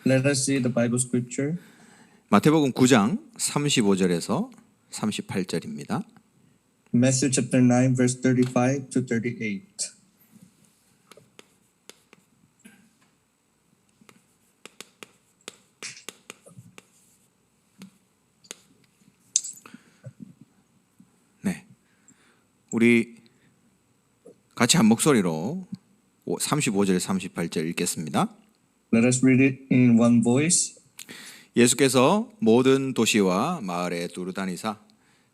Let us see the Bible scripture. 마태복음 9장 35절에서 38절입니다. Matthew chapter 9 verse 35 to 38. 네. 우리 같이 한 목소리로 35절 38절 읽겠습니다. Let us read it in one voice. 예수께서 모든 도시와 마을에 두루 다니사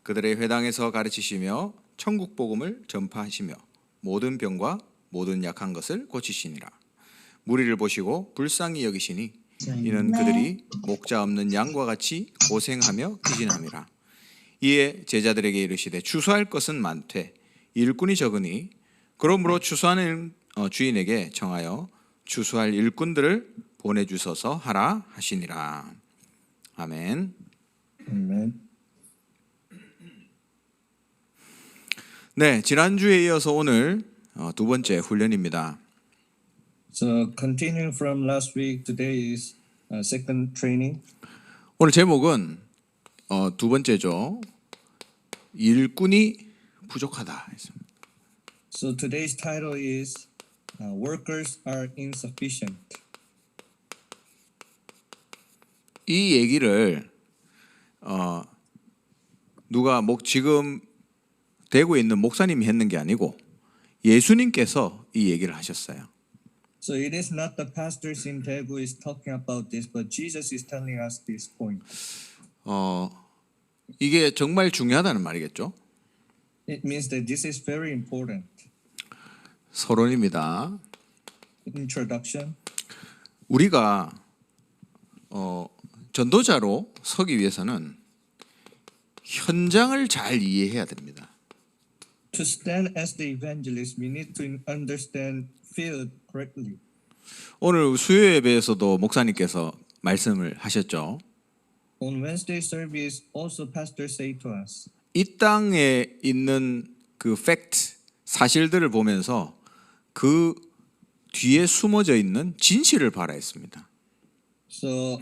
그들의 회당에서 가르치시며 천국 복음을 전파하시며 모든 병과 모든 약한 것을 고치시니라. 무리를 보시고 불쌍히 여기시니 이는 그들이 목자 없는 양과 같이 고생하며 기진함이라. 이에 제자들에게 이르시되 추수할 것은 많되 일꾼이 적으니 그러므로 추수하는 주인에게 청하여 추수할 일꾼들을 보내주소서 하라 하시니라. 아멘. Amen. 네, 지난주에 이어서 오늘 두 번째 훈련입니다. So continuing from last week, today is second training. 오늘 제목은 두 번째죠. 일꾼이 부족하다. So today's title is Workers are insufficient. 이 얘기를 누가 지금 대구에 있는 목사님이 했는 게 아니고 예수님께서 이 얘기를 하셨어요. So it is not the pastors in Daegu is talking about this, but Jesus is telling us this point. 이게 정말 중요하다는 말이겠죠. It means that this is very important. 서론입니다. Introduction. 우리가 전도자로 서기 위해서는 현장을 잘 이해해야 됩니다. To stand as the evangelist, we need to understand field correctly. 오늘 수요 예배에서도 목사님께서 말씀을 하셨죠. On Wednesday service, also pastor say to us, 이 땅에 있는 그 팩트, 사실들을 보면서 그 뒤에 숨어져 있는 진실을 봐라 했습니다. so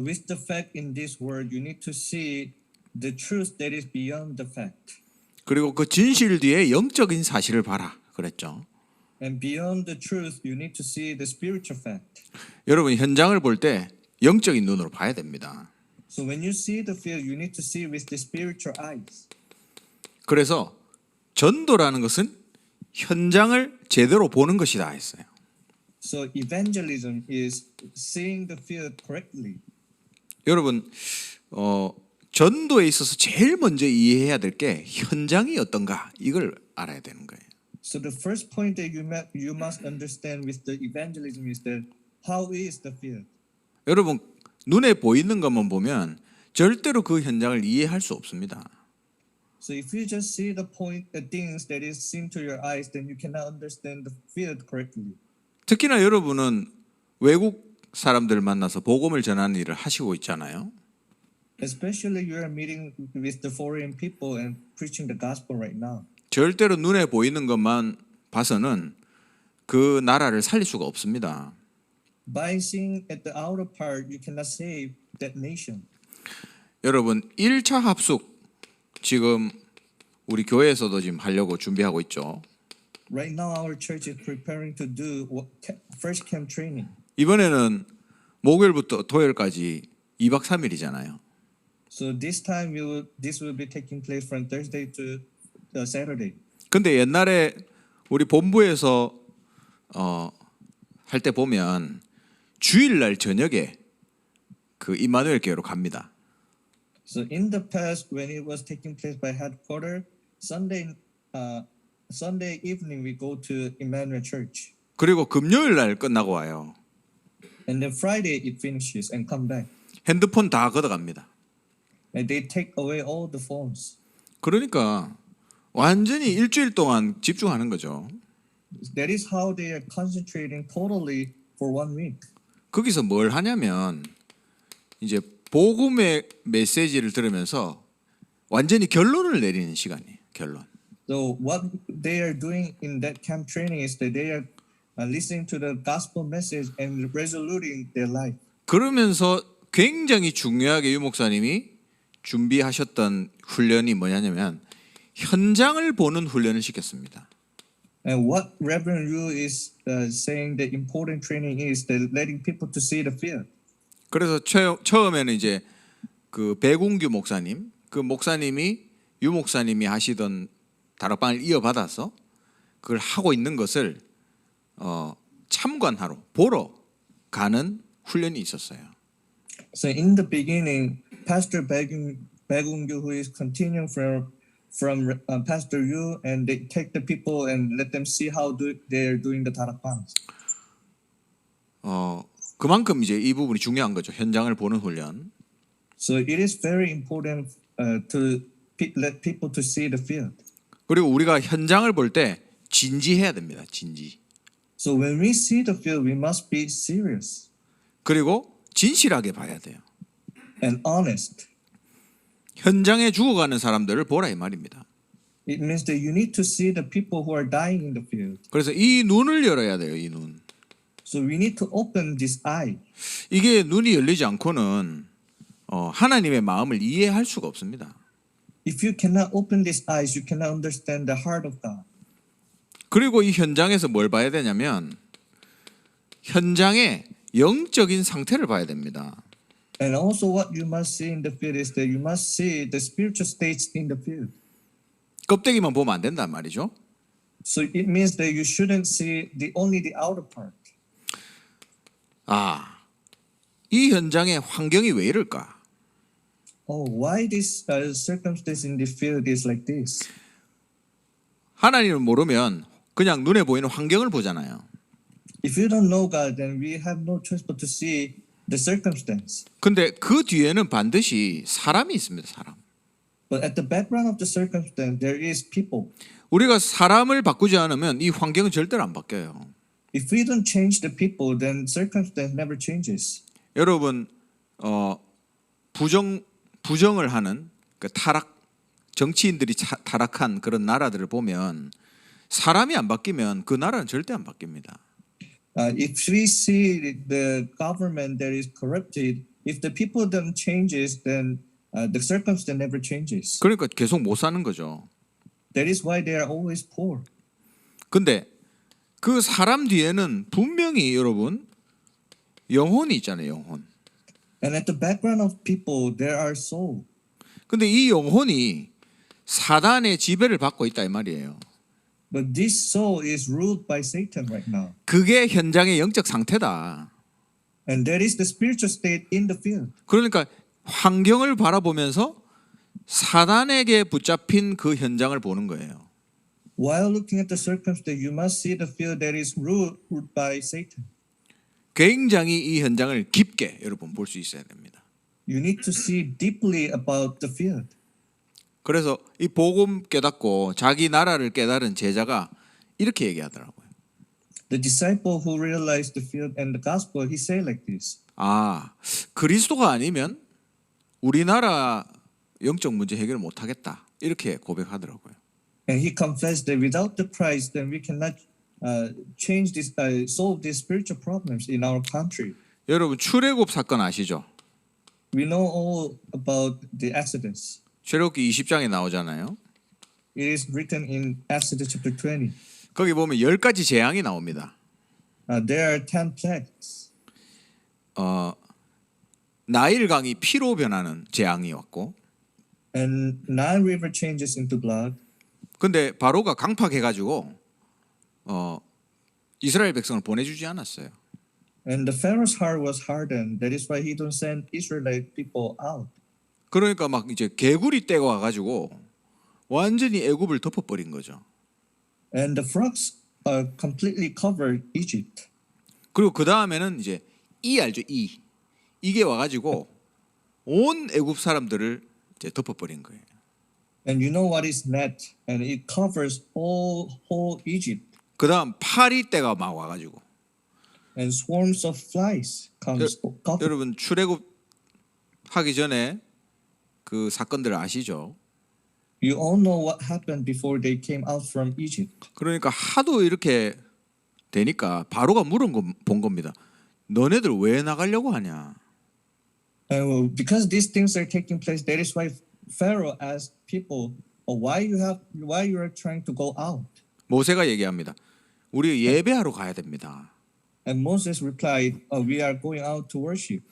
with the fact in this word, you need to see the truth that is beyond the fact. 그리고 그 진실 뒤에 영적인 사실을 봐라 그랬죠. And beyond the truth, you need to see the spiritual fact. 여러분 현장을 볼 때 영적인 눈으로 봐야 됩니다. So when you see the field, you need to see with the spiritual eyes. 그래서 전도라는 것은 현장을 제대로 보는 것이다 했어요. So evangelism is seeing the field correctly. 여러분 전도에 있어서 제일 먼저 이해해야 될 게 현장이 어떤가 이걸 알아야 되는 거예요. So the first point that you must understand with the evangelism is that how is the field? 여러분 눈에 보이는 것만 보면 절대로 그 현장을 이해할 수 없습니다. So if you just see the things that is seen to your eyes, then you cannot understand the field correctly. 특히나 여러분은 외국 사람들 만나서 복음을 전하는 일을 하시고 있잖아요. Especially you are meeting with the foreign people and preaching the gospel right now. 절대로 눈에 보이는 것만 봐서는 그 나라를 살릴 수가 없습니다. By seeing at the outer part, you cannot save that nation. 여러분 1차 합숙 지금 우리 교회에서도 지금 하려고 준비하고 있죠. Right now, our church is preparing to do first camp training. 이번에는 목요일부터 토요일까지 2박 3일이잖아요. So this time, this will be taking place from Thursday to Saturday. 근데 옛날에 우리 본부에서 할 때 보면 주일날 저녁에 그 임마누엘 교회로 갑니다. So in the past, when it was taking place by headquarters, Sunday evening we go to Emmanuel Church. 그리고 금요일날 끝나고 와요. And then Friday it finishes and come back. 핸드폰 다 걷어갑니다. And they take away all the phones. 그러니까 완전히 일주일 동안 집중하는 거죠. That is how they are concentrating totally for 1 week. 거기서 뭘 하냐면 이제 복음의 메시지를 들으면서 완전히 결론을 내리는 시간이에요. 결론. So what they are doing in that camp training is that they are listening to the gospel message and resoluting their life. 그러면서 굉장히 중요하게 유 목사님이 준비하셨던 훈련이 뭐냐면 현장을 보는 훈련을 시켰습니다. And what Reverend Yu is saying the important training is that letting people to see the field. 그래서 처음에는 이제 그 배궁규 목사님, 그 목사님이 유 목사님이 하시던 다락방을 이어받아서 그걸 하고 있는 것을 참관하러 보러 가는 훈련이 있었어요. So in the beginning, Pastor Baegungyu, who is continuing from Pastor Yu, and they take the people and let them see how they're doing the darakbangs. 그만큼 이제 이 부분이 중요한 거죠. 현장을 보는 훈련. So it is very important to let people to see the field. 그리고 우리가 현장을 볼 때 진지해야 됩니다. 진지. So when we see the field, we must be serious 그리고 진실하게 봐야 돼요. and honest. 현장에 죽어가는 사람들을 보라 이 말입니다. It means that you need to see the people who are dying in the field. 그래서 이 눈을 열어야 돼요. 이 눈. So we need to open this eye. 이게 눈이 열리지 않고는 하나님의 마음을 이해할 수가 없습니다. If you cannot open these eyes, you cannot understand the heart of God. 그리고 이 현장에서 뭘 봐야 되냐면 현장의 영적인 상태를 봐야 됩니다. And also what you must see in the field is that you must see the spiritual states in the field. 껍데기만 보면 안 된단 말이죠. So it means that you shouldn't see only the outer part. 이 현장의 환경이 왜 이럴까? Oh, why this circumstance in the field is like this? 하나님을 모르면 그냥 눈에 보이는 환경을 보잖아요. If you don't know God, then we have no choice but to see the circumstance. 근데 그 뒤에는 반드시 사람이 있습니다. 사람. But at the background of the circumstance, there is people. 우리가 사람을 바꾸지 않으면 이 환경은 절대로 안 바뀌어요. If we don't change the people, then circumstance never changes. 여러분 부정을 하는 그 정치인들이 타락한 그런 나라들을 보면 사람이 안 바뀌면 그 나라는 절대 안 바뀝니다. If we see the government that is corrupted, if the people don't changes, then the circumstance never changes. 그러니까 계속 못 사는 거죠. That is why they are always poor. 근데 그 사람 뒤에는 분명히 여러분 영혼이 있잖아요. 영혼. And at the background of people, there are soul. 근데 이 영혼이 사단의 지배를 받고 있다 이 말이에요. But this soul is ruled by Satan right now. 그게 현장의 영적 상태다. And that is the spiritual state in the field. 그러니까 환경을 바라보면서 사단에게 붙잡힌 그 현장을 보는 거예요. While looking at the circumstance, you must see the field that is ruled by Satan. 굉장히 이 현장을 깊게 여러분 볼 수 있어야 됩니다. You need to see deeply about the field. 그래서 이 복음 깨닫고 자기 나라를 깨달은 제자가 이렇게 얘기하더라고요. The disciple who realized the field and the gospel, he said like this. 그리스도가 아니면 우리나라 영적 문제 해결을 못 하겠다. 이렇게 고백하더라고요. And he confessed that without the Christ, then we cannot change this, solve these spiritual problems in our country. 여러분 출애굽 사건 아시죠? We know all about the Exodus. 출애굽기 20장에 나오잖아요. It is written in Exodus chapter 20. 거기 보면 10가지 재앙이 나옵니다. There are 10 plagues. 나일강이 피로 변하는 재앙이 왔고, And Nile River changes into blood. 근데 바로가 강팍해가지고 이스라엘 백성을 보내주지 않았어요. And the Pharaoh's heart was hardened. That is why he don't send Israelite people out. 그러니까 막 이제 개구리 떼가 와가지고 완전히 애굽을 덮어버린 거죠. And the frogs completely covered Egypt. 그리고 그 다음에는 이제 알죠? 이게 와가지고 온 애굽 사람들을 이제 덮어버린 거예요. And you know what is net? And it covers whole Egypt. 그 다음 파리 떼가 막 와가지고. And swarms of flies comes. 여러분 출애굽 하기 전에 그 사건들을 아시죠? You all know what happened before they came out from Egypt. 그러니까 하도 이렇게 되니까 바로가 본 겁니다. 너네들 왜 나가려고 하냐? And because these things are taking place, that is why Pharaoh asked people, why you are trying to go out? 모세가 얘기합니다. 우리 예배하러 가야 됩니다. And Moses replied, we are going out to worship.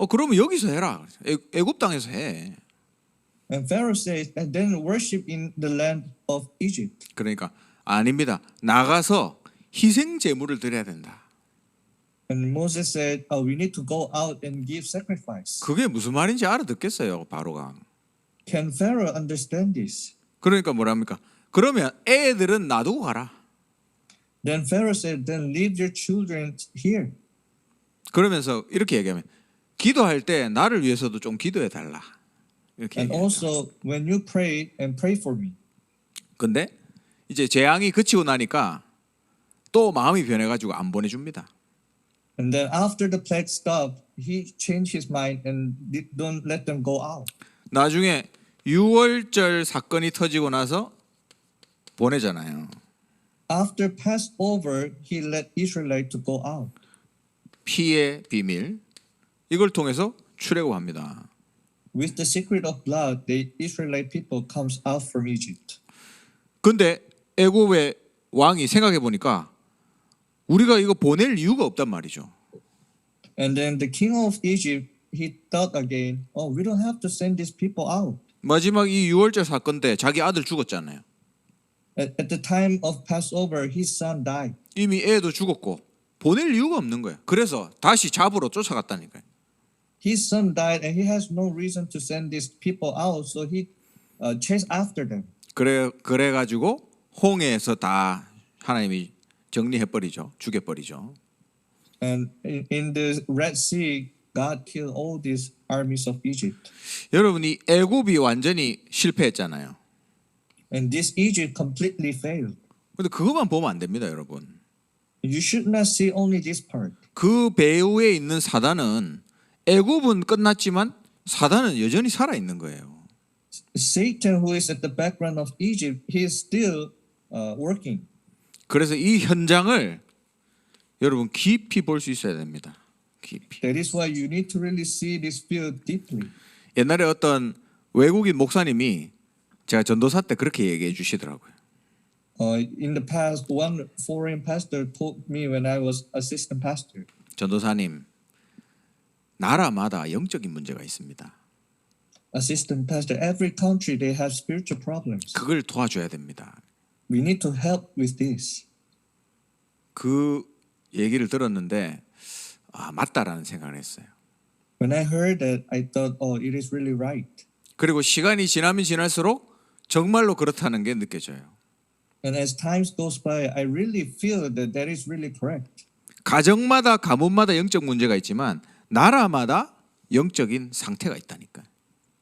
그러면 여기서 해라. 애굽 땅에서 해. And Pharaoh says, and then worship in the land of Egypt. 그러니까 아닙니다. 나가서 희생 제물을 드려야 된다. And Moses said, we need to go out and give sacrifice. 그게 무슨 말인지 알아듣겠어요, 바로가. Can Pharaoh understand this? 그러니까 뭐랍니까? 그러면 애들은 놔두고 가라. Then Pharaoh said, then leave your children here. 그러면서 이렇게 얘기하면 기도할 때 나를 위해서도 좀 기도해 달라. 이렇게 And 얘기합니다. also, when you pray, and pray for me. 근데 이제 재앙이 그치고 나니까 또 마음이 변해가지고 안 보내줍니다. And then after the plague stopped, he changed his mind and don't let them go out. 나중에 6월절 사건이 터지고 나서 보내잖아요. After Passover, he let Israelites to go out. 피의 비밀 이걸 통해서 출애굽합니다. With the secret of blood, the Israelite people comes out from Egypt. 근데 애굽의 왕이 생각해 보니까 우리가 이거 보낼 이유가 없단 말이죠. And then the king of Egypt, he thought again, we don't have to send these people out. 마지막 이 6월절 사건 때 자기 아들 죽었잖아요. At the time of Passover, his son died. 이미 애도 죽었고 보낼 이유가 없는 거예요. 그래서 다시 잡으러 쫓아갔다니까요. His son died and he has no reason to send these people out, so he chased after them. 그래가지고 홍해에서 다 하나님이 정리해버리죠. 죽여버리죠. And in the Red Sea, God killed all these armies of Egypt. 여러분 이 애굽이 완전히 실패했잖아요. And this Egypt completely failed. 근데 그것만 보면 안 됩니다, 여러분. You should not see only this part. 그 배후에 있는 사단은 애굽은 끝났지만 사단은 여전히 살아 있는 거예요. Satan, who is at the background of Egypt, he is still working. 그래서 이 현장을 여러분 깊이 볼 수 있어야 됩니다. 깊이. That is why you need to really see this field deeply. 옛날에 어떤 외국인 목사님이 제가 전도사 때 그렇게 얘기해 주시더라고요. In the past, one foreign pastor told me when I was assistant pastor. 전도사님, 나라마다 영적인 문제가 있습니다. Assistant pastor, every country they have spiritual problems. 그걸 도와줘야 됩니다. We need to help with this. 그 얘기를 들었는데 맞다라는 생각을 했어요. When I heard that, I thought, it is really right. 그리고 시간이 지나면 지날수록 정말로 그렇다는 게 느껴져요. And as times goes by, I really feel that that is really correct. 가정마다 가문마다 영적 문제가 있지만 나라마다 영적인 상태가 있다니까요.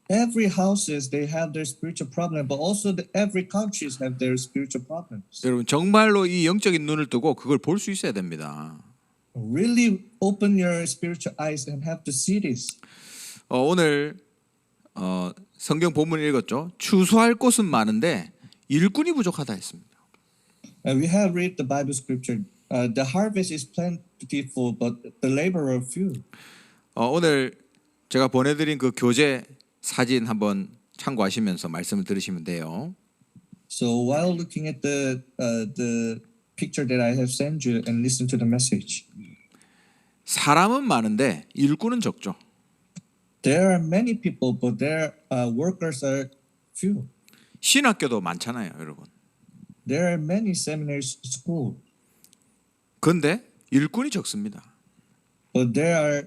Every houses they have their spiritual problem, but also every countries have their spiritual problems. 여러분 정말로 이 영적인 눈을 뜨고 그걸 볼 수 있어야 됩니다. Really open your spiritual eyes and have to see this. 오늘 성경 본문 읽었죠. 추수할 곳은 많은데 일꾼이 부족하다 했습니다. And we have read the Bible scripture. The harvest is plentiful, but the laborer few. 오늘 제가 보내드린 그 교재 사진 한번 참고하시면서 말씀을 들으시면 돼요. So while looking at the picture that I have sent you and listen to the message. 사람은 많은데 일꾼은 적죠. There are many people, but their workers are few. 신학교도 많잖아요, 여러분. There are many seminaries, school, 근데 일꾼이 적습니다. but there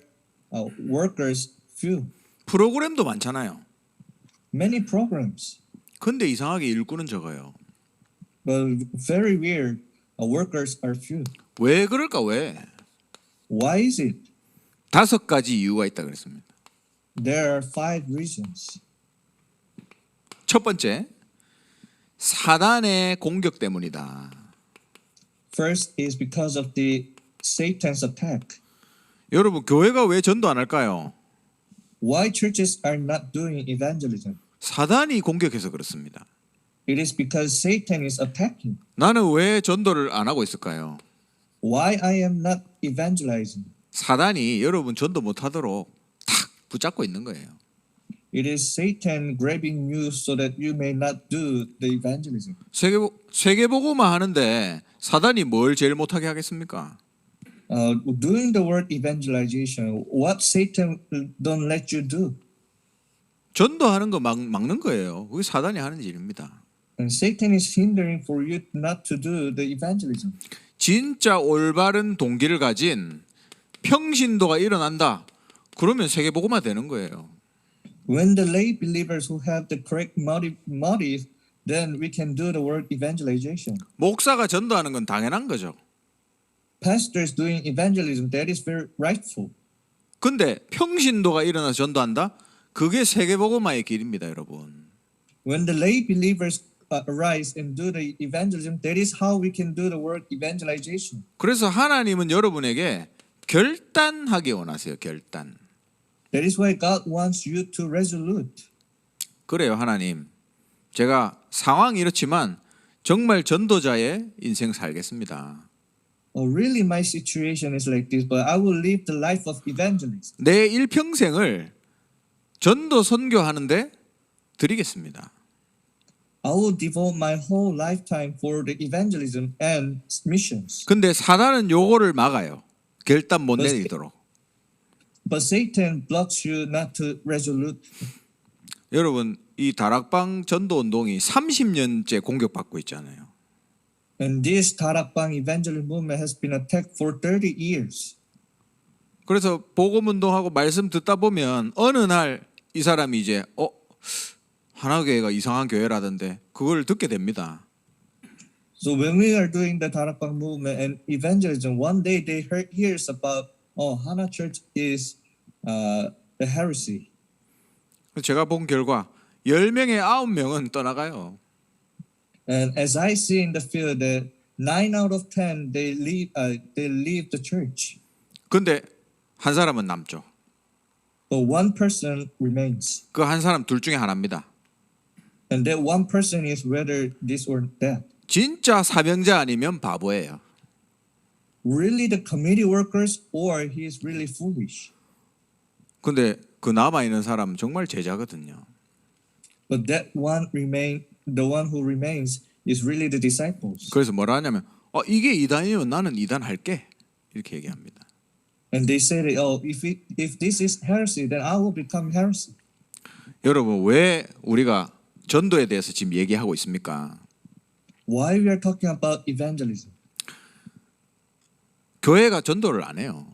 are workers few. 프로그램도 많잖아요. Many programs, 근데 이상하게 일꾼은 적어요. but very weird. Workers are few. 왜 그럴까 왜? Why is it? 5가지 이유가 있다 그랬습니다. There are 5 reasons. 첫 번째, 사단의 공격 때문이다. First is because of the Satan's attack. 여러분 교회가 왜 전도 안 할까요? Why churches are not doing evangelism? 사단이 공격해서 그렇습니다. It is because Satan is attacking. 나는 왜 전도를 안 하고 있을까요? why I am not evangelizing. 사단이 여러분 전도 못하도록 탁 붙잡고 있는 거예요. It is Satan grabbing you so that you may not do the evangelism. 세계복음화 하는데 사단이 뭘 제일 못하게 하겠습니까? Doing the word evangelization, what Satan don't let you do. 전도하는 거 막는 거예요. 그게 사단이 하는 일입니다. And Satan is hindering for you not to do the evangelism. 진짜 올바른 동기를 가진 평신도가 일어난다. 그러면 세계복음화 되는 거예요. When the lay believers who have the correct motive, then we can do the word evangelization. 목사가 전도하는 건 당연한 거죠. Pastors doing evangelism, that is very rightful. 근데 평신도가 일어나서 전도한다? 그게 세계복음화의 길입니다, 여러분. When the lay believers arise and do the evangelism, that is how we can do the word evangelization. 그래서 하나님은 여러분에게 결단하기 원하세요. 결단. That is why God wants you to resolute. 그래요, 하나님. 제가 상황이 이렇지만 정말 전도자의 인생 살겠습니다. Really my situation is like this, but I will live the life of evangelist. 내 일평생을 전도 선교하는데 드리겠습니다. I will devote my whole lifetime for the evangelism and missions. 근데 사단은 요거를 막아요. 결단 못 내리도록. But Satan blocks you not to resolute. 여러분, 이 다락방 전도 운동이 30년째 공격받고 있잖아요. And this Tarakbang evangelism movement has been attacked for 30 years. 그래서 복음 운동하고 말씀 듣다 보면 어느 날 이 사람이 이제 하나교회가 이상한 교회라던데 그걸 듣게 됩니다. So when we are doing the Tarakbang movement and evangelism, one day they hears about Hana Church is the heresy. 제가 본 결과 10명에 9명은 떠나가요. And as I see in the field, that 9 out of 10 they leave the church. 근데 한 사람은 남죠. But one person remains. 그 한 사람 둘 중에 하나입니다. And that one person is whether this or that. 진짜 사명자 아니면 바보예요. Really the committee workers or he is really foolish. 근데 그 남아 있는 사람은 정말 제자거든요. But that one the one who remains is really the disciples. 그래서 뭐라 하냐면 이게 이단이면 나는 이단 할게. 이렇게 얘기합니다. And they say that, if this is heresy, then I will become heresy. 여러분 왜 우리가 전도에 대해서 지금 얘기하고 있습니까? Why we are talking about evangelism? 교회가 전도를 안 해요.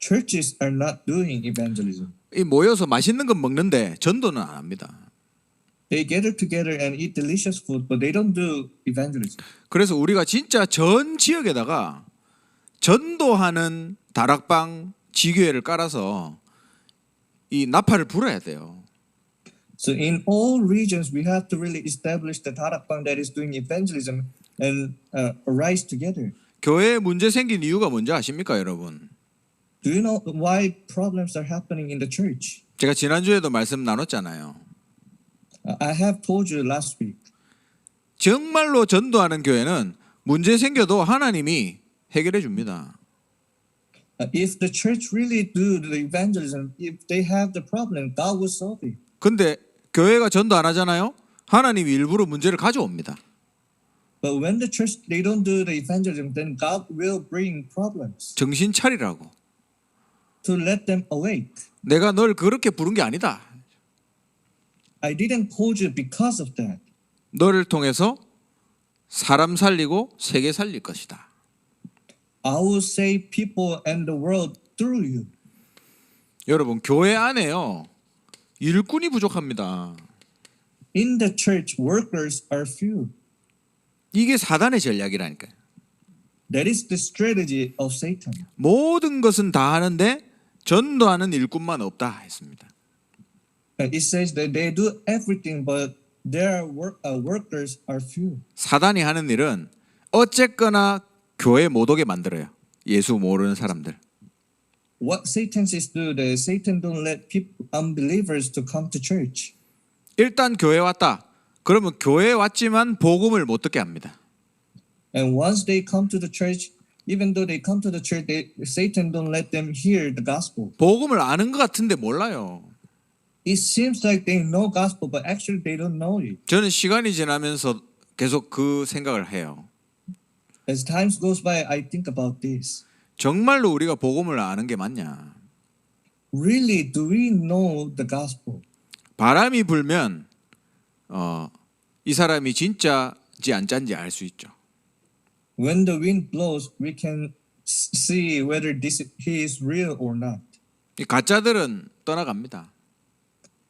Churches are not doing evangelism. 이 모여서 맛있는 거 먹는데 전도는 안 합니다. They gather together and eat delicious food, but they don't do evangelism. 그래서 우리가 진짜 전 지역에다가 전도하는 다락방 지교회를 깔아서 이 나팔을 불어야 돼요. So in all regions, we have to really establish the Tarakbang that is doing evangelism and arise together. 교회에 문제 생긴 이유가 뭔지 아십니까, 여러분? Do you know why problems are happening in the church? 제가 지난주에도 말씀 나눴잖아요. I have told you last week. 정말로 전도하는 교회는 문제 생겨도 하나님이 해결해 줍니다. If the church really do the evangelism, if they have the problem, God will solve it. 근데 교회가 전도 안 하잖아요. 하나님이 일부러 문제를 가져옵니다. But when the church they don't do the evangelism, then God will bring problems 정신 차리라고. to let them awake. 내가 널 그렇게 부른 게 아니다. I didn't call you because of that. 너를 통해서 사람 살리고 세계 살릴 것이다. I will save people and the world through you. 여러분 교회 안에요. 일꾼이 부족합니다. In the church, workers are few. 이게 사단의 전략이라니까요. That is the strategy of Satan. 모든 것은 다 하는데 전도하는 일꾼만 없다 했습니다. It says that they do everything, but their workers are few. 사단이 하는 일은 어쨌거나 교회 못 오게 만들어요. 예수 모르는 사람들. What Satan is do, that Satan don't let people, unbelievers to come to church. 일단 교회 왔다. 그러면 교회 왔지만 복음을 못 듣게 합니다. And once they come to the church, Even though they come to the church, Satan don't let them hear the gospel. 복음을 아는 것 같은데 몰라요. It seems like they know gospel, but actually they don't know it. 저는 시간이 지나면서 계속 그 생각을 해요. As times goes by, I think about this. 정말로 우리가 복음을 아는 게 맞냐? Really, do we know the gospel? 바람이 불면 이 사람이 진짜지 안 짠지 알 수 있죠. When the wind blows, we can see whether he is real or not. 이 가짜들은 떠나갑니다.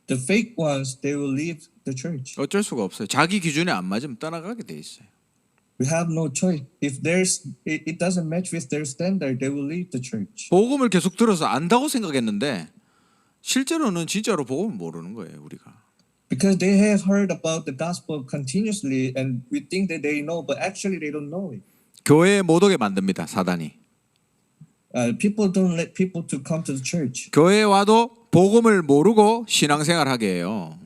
The fake ones, they will leave the church. 어쩔 수가 없어요. 자기 기준에 안 맞으면 떠나가게 돼 있어요. We have no choice. If it doesn't match with their standard, they will leave the church. 복음을 계속 들어서 안다고 생각했는데 실제로는 진짜로 복음을 모르는 거예요, 우리가. Because they have heard about the gospel continuously and we think that they know, but actually they don't know it. 교회에 못 오게 만듭니다, 사단이. People don't let people to come to the church. 교회에 와도 복음을 모르고 신앙생활하게 해요.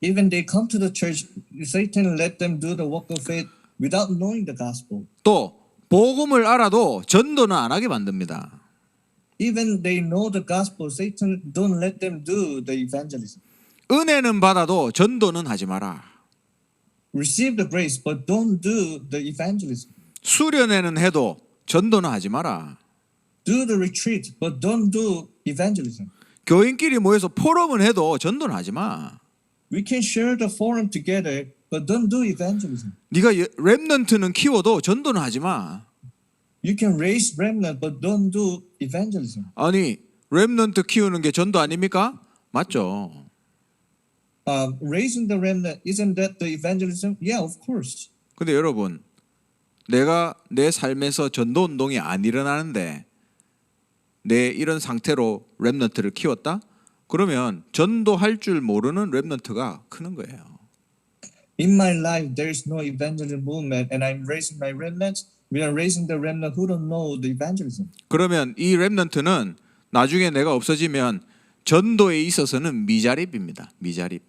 Even they come to the church, Satan let them do the walk of faith without knowing the gospel. 또 복음을 알아도 전도는 안 하게 만듭니다. Even they know the gospel, Satan don't let them do the evangelism. 은혜는 받아도 전도는 하지 마라. Receive the grace, but don't do the evangelism. 수련회는 해도 전도는 하지 마라. Do the retreat, but don't do evangelism. 교인끼리 모여서 포럼은 해도 전도는 하지 마. We can share the forum together, but don't do evangelism. 네가 렘넌트는 키워도 전도는 하지 마. You can raise remnant, but don't do evangelism. 아니 렘넌트 키우는 게 전도 아닙니까? 맞죠. Raising the remnant, isn't that the evangelism? Yeah, of course. 근데 여러분, 내가 내 삶에서 전도 운동이 안 일어나는데 내 이런 상태로 렘넌트를 키웠다? 그러면 전도할 줄 모르는 렘넌트가 크는 거예요. In my life, there is no evangelism movement, and I'm raising my remnants. We are raising the remnant who don't know the evangelism. 그러면 이 렘넌트는 나중에 내가 없어지면 전도에 있어서는 미자립입니다. 미자립.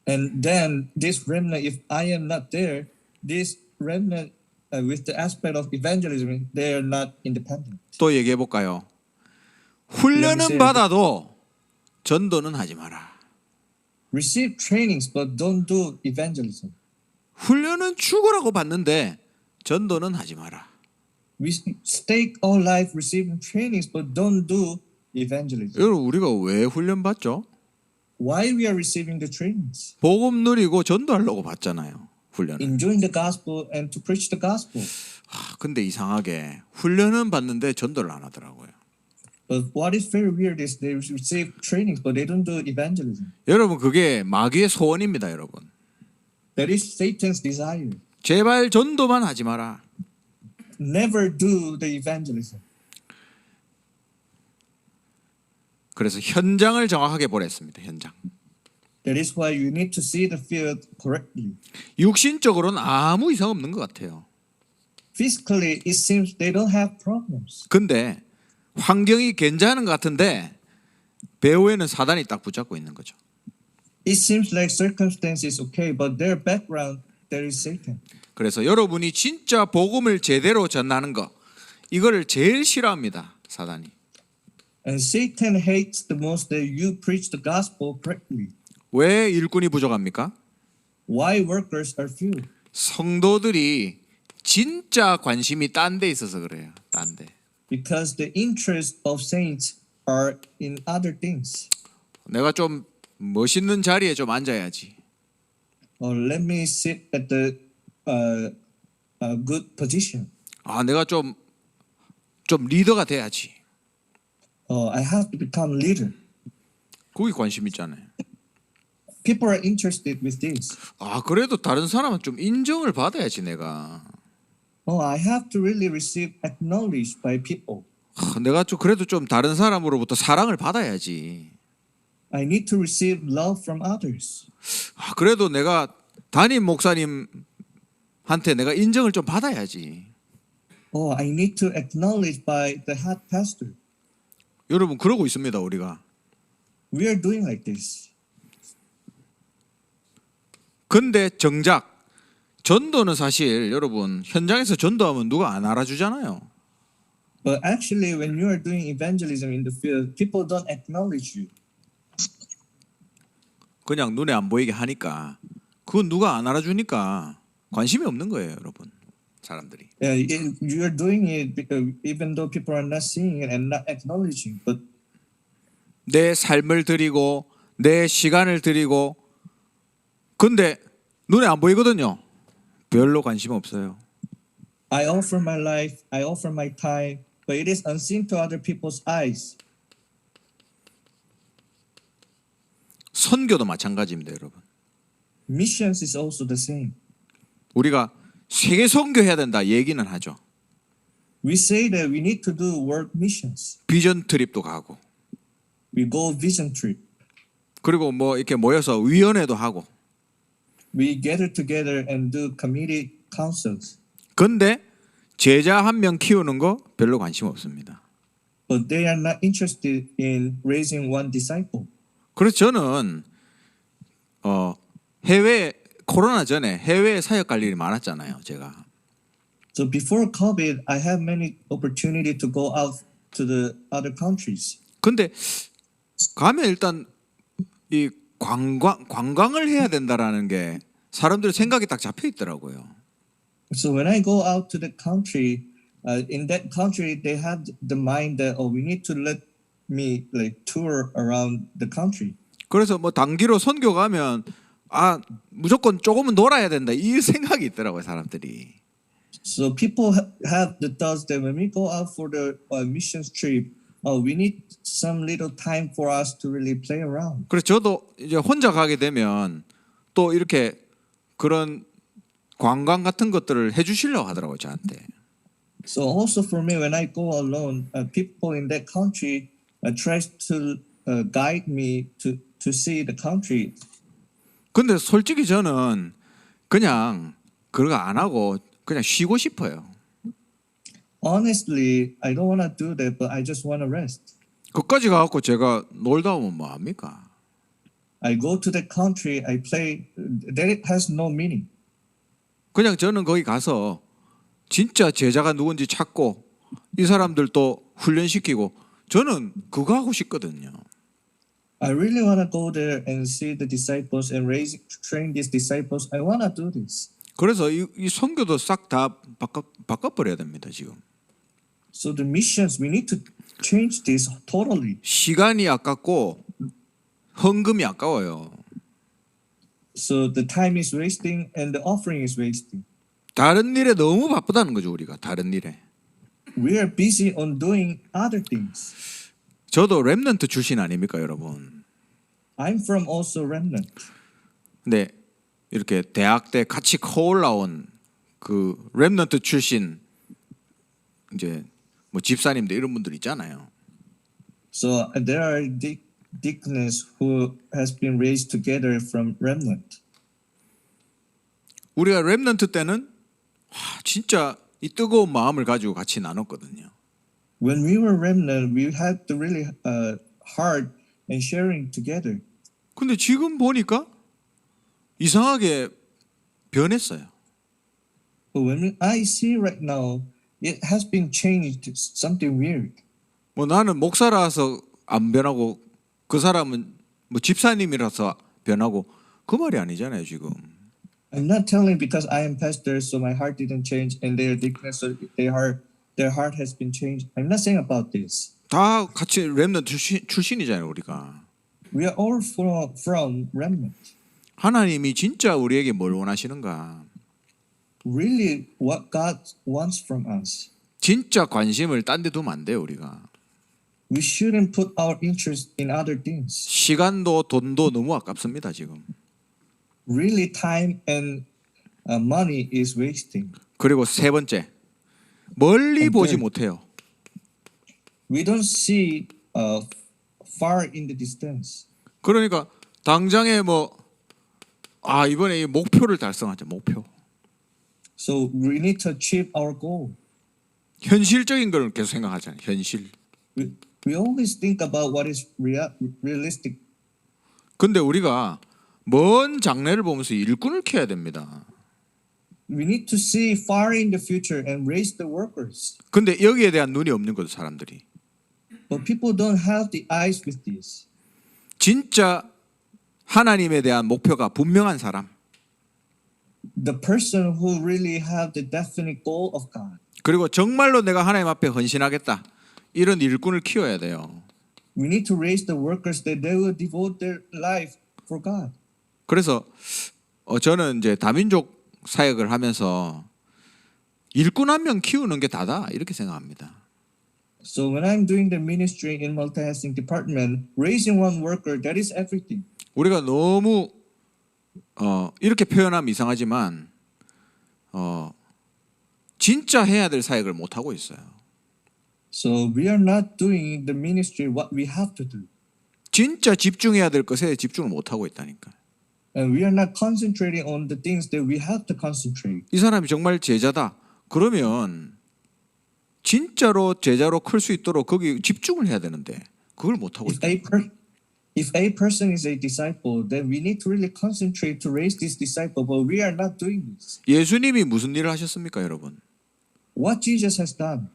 And then this remnant, if I am not there, this remnant with the aspect of evangelism, they are not independent. 또 얘기해 볼까요? 훈련은 받아도 전도는 하지 마라. Receive trainings, but don't do evangelism. 훈련은 죽으라고 받는데 전도는 하지 마라. We stake our life receiving trainings, but don't do evangelism. 여러분 우리가 왜 훈련 받죠? Why we are receiving the trainings? 복음 누리고 전도하려고 받잖아요. 훈련을. Enjoying the gospel and to preach the gospel. 근데 이상하게 훈련은 받는데 전도를 안 하더라고요. But what is very weird is they receive trainings, but they don't do evangelism. 여러분 그게 마귀의 소원입니다, 여러분. That is Satan's desire. 제발 전도만 하지 마라. Never do the evangelism. 그래서 현장을 정확하게 보랬습니다. 현장. That is why you need to see the field correctly. 육신적으로는 아무 이상 없는 것 같아요. Physically, it seems they don't have problems. 근데 환경이 괜찮은 것 같은데 배후에는 사단이 딱 붙잡고 있는 거죠. It seems like circumstances okay, but their background, there is Satan. 그래서 여러분이 진짜 복음을 제대로 전하는 거 이거를 제일 싫어합니다. 사단이. And Satan hates the most that you preach the gospel correctly. 왜 일꾼이 부족합니까? Why workers are few? 성도들이 진짜 관심이 딴 데 있어서 그래요. 딴 데. Because the interests of saints are in other things. 내가 좀 멋있는 자리에 좀 앉아야지. Let me sit at the good position. 내가 좀 리더가 돼야지. I have to become leader. 거기 관심 있잖아요. People are interested with this. 그래도 다른 사람은 좀 인정을 받아야지 내가. I have to really receive acknowledged by people. 내가 그래도 좀 다른 사람으로부터 사랑을 받아야지. I need to receive love from others. 그래도 내가 담임 목사님한테 내가 인정을 좀 받아야지. I need to acknowledge by the head pastor. 여러분 그러고 있습니다 우리가. We are doing like this. 근데 정작 전도는 사실 여러분 현장에서 전도하면 누가 안 알아주잖아요. But actually, when you are doing evangelism in the field, people don't acknowledge you. 그냥 눈에 안 보이게 하니까 그건 누가 안 알아주니까 관심이 없는 거예요, 여러분. 사람들이. You are doing it because even though people are not seeing it and not acknowledging, but 내 삶을 드리고 내 시간을 드리고 근데 눈에 안 보이거든요. 별로 관심 없어요. I offer my life, I offer my time, but it is unseen to other people's eyes. 선교도 마찬가지입니다, 여러분. Missions is also the same. 우리가 세계 선교해야 된다 얘기는 하죠. We say that we need to do world missions. 비전 트립도 가고 We go vision trip. 그리고 뭐 이렇게 모여서 위원회도 하고. We gather together and do committee councils. 근데 제자 한 명 키우는 거 별로 관심 없습니다. But they are not interested in raising one disciple. 그래서 저는 해외 코로나 전에 해외 사역 갈 일이 많았잖아요, 제가. So before COVID, I had many opportunity to go out to the other countries. 근데 가면 일단 이 관광을 해야 된다라는 게 사람들의 생각이 딱 잡혀 있더라고요. So when I go out to the country, in that country they had the mind that we need to let me like tour around the country. 그래서 뭐 단기로 선교 가면 무조건 조금은 놀아야 된다 이 생각이 있더라고요, 사람들이. So people have the thoughts that when we go out for the missions trip, we need some little time for us to really play around. 그래서 저도 이제 혼자 가게 되면 또 이렇게 그런 관광 같은 것들을 해주시려고 하더라고요, 저한테. So also for me, when I go alone, people in that country tries to guide me to see the country. 근데 솔직히 저는 그냥 그거 안 하고 그냥 쉬고 싶어요. Honestly, I don't want to do that, but I just want to rest. 거기까지 가갖고 제가 놀다 오면 뭐 합니까? I go to the country, I play. That has no meaning. 그냥 저는 거기 가서 진짜 제자가 누군지 찾고 이 사람들도 훈련시키고 저는 그거 하고 싶거든요. I really want to go there and see the disciples and train these disciples. I want to do this. 그래서 이 선교도 싹 다 바꿔버려야 됩니다, 지금. So the missions, we need to change this totally. 시간이 아깝고 헌금이 아까워요. So the time is wasting and the offering is wasting. 다른 일에 너무 바쁘다는 거죠, 우리가. 다른 일에. We are busy on doing other things. 저도 렘넌트 출신 아닙니까, 여러분? I'm from also remnant. 근데 이렇게 대학 때 같이 커 올라온 그 렘넌트 출신 이제 뭐 집사님들 이런 분들 있잖아요. So there are deacons who has been raised together from remnant. 우리가 렘넌트 때는 진짜 이 뜨거운 마음을 가지고 같이 나눴거든요. When we were remnant, we had the really hard and sharing together. 근데 지금 보니까 이상하게 변했어요. But when I see right now, it has been changed to something weird. 뭐 나는 목사라서 안 변하고 그 사람은 뭐 집사님이라서 변하고 그 말이 아니잖아요, 지금. I'm not telling because I am pastor, so my heart didn't change, and their deacons, so their heart has been changed. I'm not saying about this. 다 같이 렘넌트 출신이잖아요, 우리가. We are all from remnant. 하나님이 진짜 우리에게 뭘 원하시는가? Really, what God wants from us. 진짜 관심을 딴 데 두면 안 돼요, 우리가. We shouldn't put our interest in other things. 시간도 돈도 너무 아깝습니다, 지금. Really, time and money is wasting. 그리고 세 번째, 멀리 보지 못해요. We don't see far in the distance. 그러니까 당장에 이번에 이 목표를 달성하자, 목표. So we need to achieve our goal. 현실적인 걸 계속 생각하잖아요, 현실. We always think about what is realistic. 근데 우리가 먼 장래를 보면서 일꾼을 키워야 됩니다. we need to see far in the future and raise the workers. 근데 여기에 대한 눈이 없는 거죠, 사람들이. But people don't have the eyes with this. 진짜 하나님에 대한 목표가 분명한 사람. The person who really have the definite goal of God. 그리고 정말로 내가 하나님 앞에 헌신하겠다. 이런 일꾼을 키워야 돼요. We need to raise the workers that they will devote their life for God. 그래서 저는 이제 다민족 사역을 하면서 일꾼 한 명 키우는 게 다다 이렇게 생각합니다. So when I'm doing the ministry in multi-ethnic department, raising one worker, that is everything. 우리가 너무 이렇게 표현하면 이상하지만 진짜 해야 될 사역을 못 하고 있어요. So we are not doing the ministry what we have to do. 진짜 집중해야 될 것에 집중을 못 하고 있다니까. And we are not concentrating on the things that we have to concentrate. 이 사람이 정말 제자다. 그러면 진짜로 제자로 클 수 있도록 거기 집중을 해야 되는데 그걸 못 하고 있다. If a person is a disciple, then we need to really concentrate to raise this disciple, but we are not doing this. 예수님이 무슨 일을 하셨습니까, 여러분? What Jesus has done,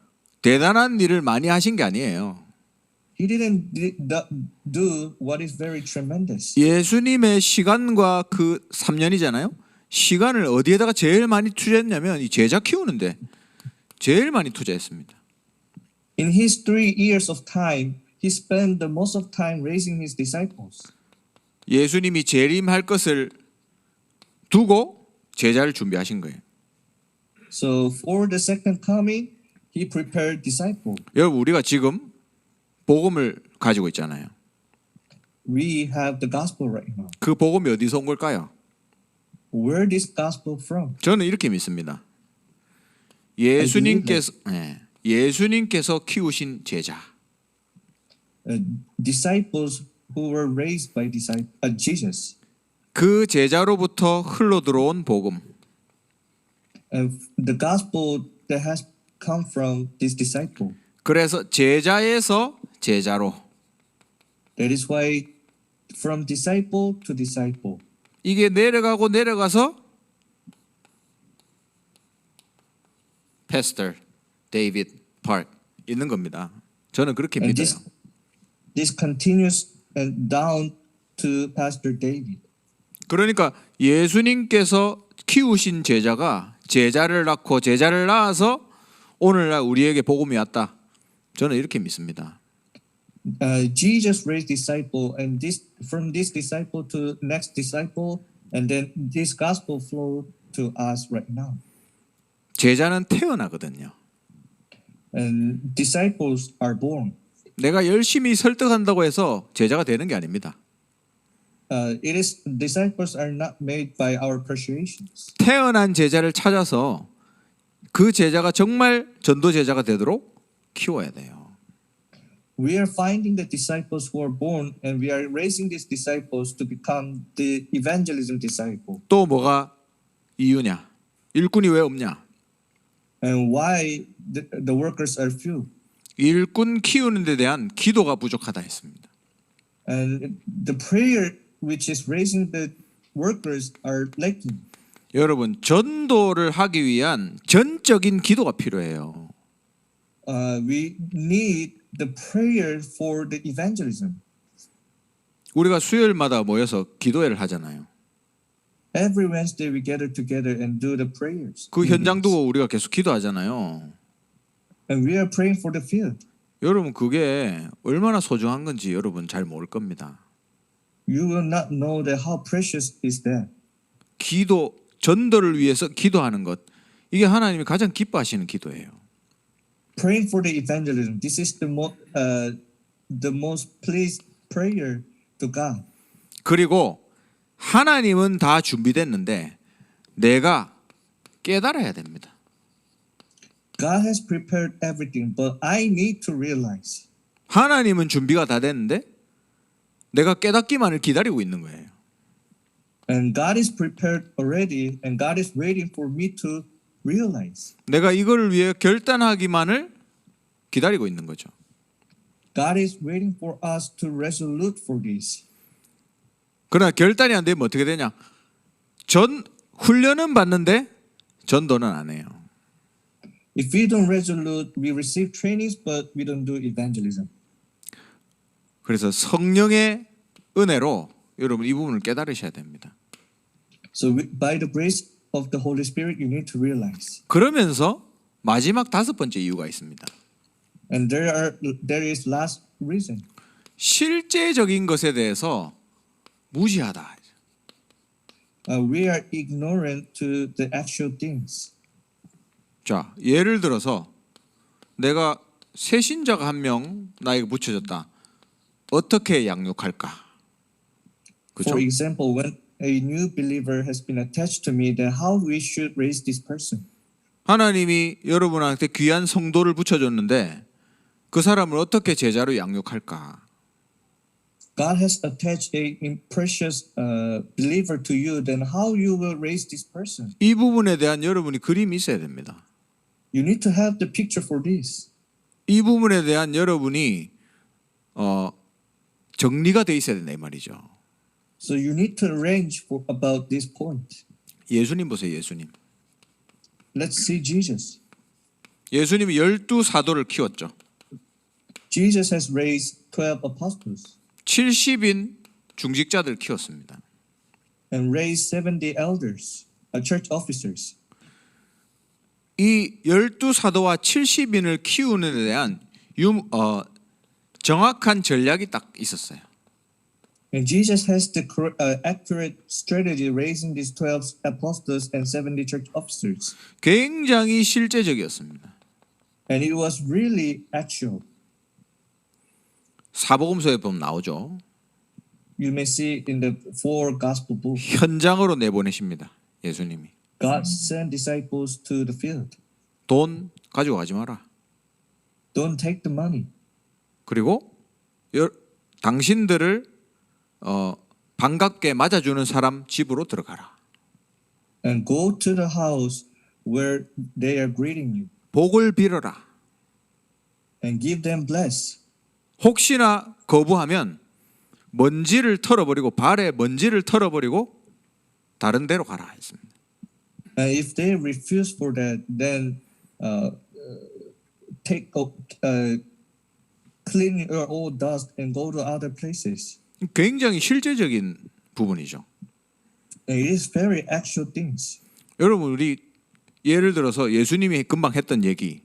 대단한 일을 많이 하신 게 아니에요. he didn't do what is very tremendous. 예수님의 시간과 그 3년이잖아요. 시간을 어디에다가 제일 많이 투자했냐면 이 제자 키우는데 제일 많이 투자했습니다. In his 3 years of time, he spent the most of time raising his disciples. 예수님이 재림할 것을 두고 제자를 준비하신 거예요. So for the second coming, he prepared disciples. 여러분 우리가 지금 복음을 가지고 있잖아요. We have the gospel right now. 그 복음이 어디서 온 걸까요? Where this gospel from? 저는 이렇게 믿습니다. 예수님께서 키우신 제자. Disciples who were raised by Jesus. 그 제자로부터 흘러 들어온 복음. The gospel that has come from this disciple. 그래서 제자에서 제자로. That is why from disciple to disciple. 이게 내려가서 패스터 데이비드 파크 있는 겁니다. 저는 그렇게 And 믿어요. this continues and down to Pastor David. 그러니까 예수님께서 키우신 제자가 제자를 낳고 제자를 낳아서 오늘날 우리에게 복음이 왔다. 저는 이렇게 믿습니다. Jesus raised disciple, and from this disciple to next disciple, and then this gospel flow to us right now. 제자는 태어나거든요. And disciples are born. 내가 열심히 설득한다고 해서 제자가 되는 게 아닙니다. Disciples are not made by our persuasions. 태어난 제자를 찾아서 그 제자가 정말 전도 제자가 되도록 키워야 돼요. We are finding the disciples who are born, and we are raising these disciples to become the evangelism disciple. 또 뭐가 이유냐? 일꾼이 왜 없냐? And why the workers are few? 일꾼 키우는 데 대한 기도가 부족하다 했습니다. And the prayer which is raising the workers are lacking. 여러분 전도를 하기 위한 전적인 기도가 필요해요. We need the prayer for the evangelism. 우리가 수요일마다 모여서 기도회를 하잖아요. Every Wednesday we gather together and do the prayers. 그 현장 두고 우리가 계속 기도하잖아요. And we are praying for the field. 여러분 그게 얼마나 소중한 건지 여러분 잘 모를 겁니다. You will not know that how precious is that. 기도 전도를 위해서 기도하는 것 이게 하나님이 가장 기뻐하시는 기도예요. Praying for the evangelism. This is the most pleased prayer to God. 그리고 하나님은 다 준비됐는데 내가 깨달아야 됩니다. God has prepared everything, but I need to realize. 하나님은 준비가 다 됐는데 내가 깨닫기만을 기다리고 있는 거예요. And God is prepared already, and God is waiting for me to realize. 내가 이걸 위해 결단하기만을 기다리고 있는 거죠. God is waiting for us to resolute for this. 그러나 결단이 안 되면 어떻게 되냐? 전 훈련은 받는데 전도는 안 해요. If we don't resolute, we receive trainings, but we don't do evangelism. 그래서 성령의 은혜로 여러분 이 부분을 깨달으셔야 됩니다. So by the grace of the Holy Spirit, you need to realize. 그러면서 마지막 다섯 번째 이유가 있습니다. And there is last reason. 실제적인 것에 대해서 무지하다. We are ignorant to the actual things. 자, 예를 들어서 내가 새 신자가 한 명 나에게 붙여졌다. 어떻게 양육할까? 그렇죠? For example, when a new believer has been attached to me, then how we should raise this person? 하나님이 여러분한테 귀한 성도를 붙여줬는데 그 사람을 어떻게 제자로 양육할까? God has attached a precious believer to you, then how you will raise this person? 이 부분에 대한 여러분이 그림이 있어야 됩니다. You need to have the picture for this. 이 부분에 대한 여러분이 정리가 돼 있어야 된다 이 말이죠. So you need to arrange for about this point. 예수님 보세요, 예수님. Let's see Jesus. 예수님이 12사도를 키웠죠. Jesus has raised 12 apostles 70인 중직자들 키웠습니다. and raised 70 elders, church officers. 이 12사도와 70인을 키우는 데 대한 정확한 전략이 딱 있었어요. And Jesus has the accurate strategy raising these 12 apostles and 70 church officers. 굉장히 실제적이었습니다. And it was really actual. 사복음서에 보면 나오죠. You may see in the 4 gospel books. 현장으로 내보내십니다. 예수님이. God sent disciples to the field. 돈 가지고 가지 마라. Don't take the money. 그리고 당신들을 반갑게 맞아주는 사람 집으로 들어가라. And go to the house where they are greeting you. 복을 빌어라. And give them bless. 혹시나 거부하면 먼지를 털어버리고 발에 먼지를 털어버리고 다른 데로 가라 했습니다. And if they refuse for that, then clean your old dust and go to other places. 굉장히 실제적인 부분이죠. And it is very actual things. 여러분 우리 예를 들어서 예수님이 금방 했던 얘기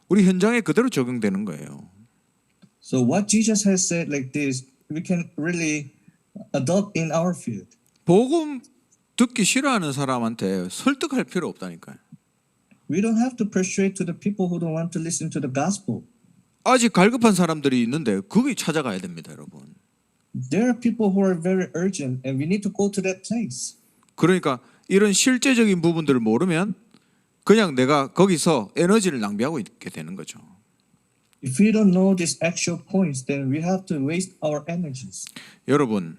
우리 현장에 그대로 적용되는 거예요. So what Jesus has said like this, we can really adopt in our field. 복음 듣기 싫어하는 사람한테 설득할 필요 없다니까요. We don't have to persuade to the people who don't want to listen to the gospel. 아직 갈급한 사람들이 있는데 거기 찾아가야 됩니다, 여러분. There are people who are very urgent and we need to go to that place. 그러니까 이런 실제적인 부분들을 모르면 그냥 내가 거기서 에너지를 낭비하고 있게 되는 거죠. If we don't know these actual points, then we have to waste our energies. 여러분,